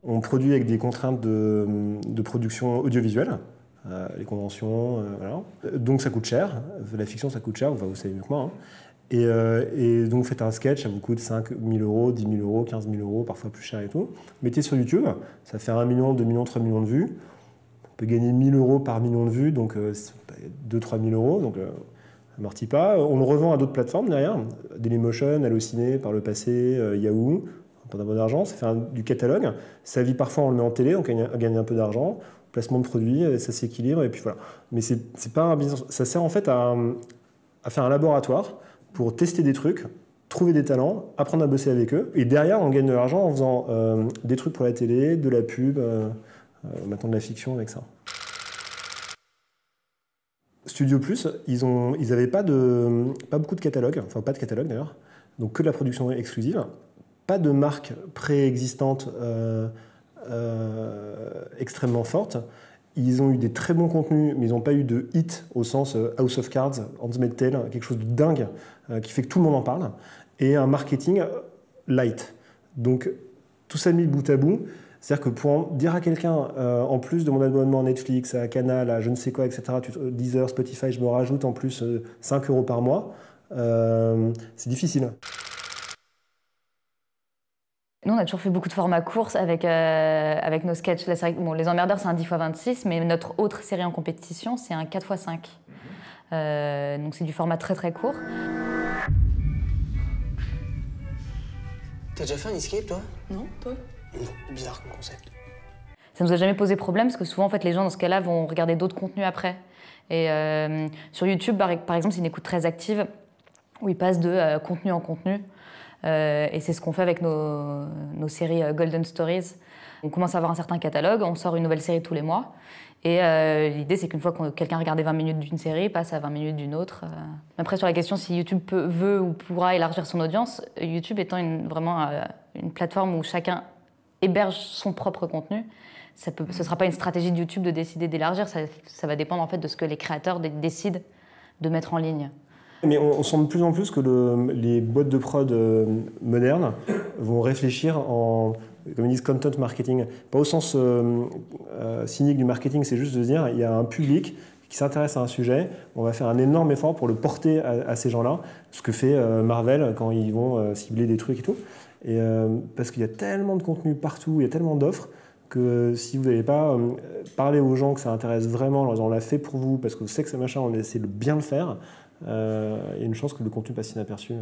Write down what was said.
On produit avec des contraintes de production audiovisuelle, les conventions, voilà. Donc ça coûte cher. La fiction, ça coûte cher, vous savez mieux que moi. Hein. Et donc, faites un sketch, ça vous coûte 5 000 euros, 10 000 euros, 15 000 euros, parfois plus cher et tout. Mettez sur YouTube, ça fait 1 million, 2 millions, 3 millions de vues. On peut gagner 1 000 euros par million de vues, donc 2-3 000 euros, donc ça amortit pas. On le revend à d'autres plateformes derrière, Dailymotion, Allociné, par le passé, Yahoo, pour un peu d'argent. Ça fait du catalogue. Ça vit parfois, on le met en télé, on gagne un peu d'argent. Placement de produits, ça s'équilibre, et puis voilà. Mais c'est pas un business. Ça sert en fait à faire un laboratoire pour tester des trucs, trouver des talents, apprendre à bosser avec eux. Et derrière, on gagne de l'argent en faisant des trucs pour la télé, de la pub, maintenant de la fiction avec ça. Studio Plus, ils n'avaient pas beaucoup de catalogue, enfin pas de catalogue d'ailleurs, donc que de la production exclusive, pas de marque préexistante extrêmement forte. Ils ont eu des très bons contenus, mais ils n'ont pas eu de hit au sens House of Cards, Handmaid's Tale, quelque chose de dingue qui fait que tout le monde en parle, et un marketing light. Donc tout ça mis bout à bout, c'est-à-dire que pour dire à quelqu'un, en plus de mon abonnement à Netflix, à Canal, à je ne sais quoi, etc., Deezer, Spotify, je me rajoute en plus 5 euros par mois, c'est difficile. Nous, on a toujours fait beaucoup de formats courts avec nos sketchs. Là, bon, Les Emmerdeurs, c'est un 10x26, mais notre autre série en compétition, c'est un 4x5. Donc c'est du format très très court. T'as déjà fait un escape, toi? Non, toi? Non, bizarre comme concept. Ça nous a jamais posé problème, parce que souvent, en fait, les gens, dans ce cas-là, vont regarder d'autres contenus après. Et sur YouTube, par exemple, c'est une écoute très active, où ils passent de contenu en contenu. Et c'est ce qu'on fait avec nos séries Golden Stories. On commence à avoir un certain catalogue, on sort une nouvelle série tous les mois. Et l'idée, c'est qu'une fois que quelqu'un a regardé 20 minutes d'une série, il passe à 20 minutes d'une autre. Après, sur la question si YouTube veut ou pourra élargir son audience, YouTube étant vraiment une plateforme où chacun héberge son propre contenu, ce ne sera pas une stratégie de YouTube de décider d'élargir, ça va dépendre en fait de ce que les créateurs décident de mettre en ligne. Mais on sent de plus en plus que les boîtes de prod modernes vont réfléchir en, comme ils disent, content marketing. Pas au sens cynique du marketing, c'est juste de se dire il y a un public qui s'intéresse à un sujet, on va faire un énorme effort pour le porter à ces gens-là, ce que fait Marvel quand ils vont cibler des trucs et tout. Et, parce qu'il y a tellement de contenu partout, il y a tellement d'offres, que si vous n'allez pas parler aux gens que ça intéresse vraiment, on l'a fait pour vous, parce que vous savez que c'est machin, on essaie de bien le faire, il y a une chance que le contenu passe inaperçu.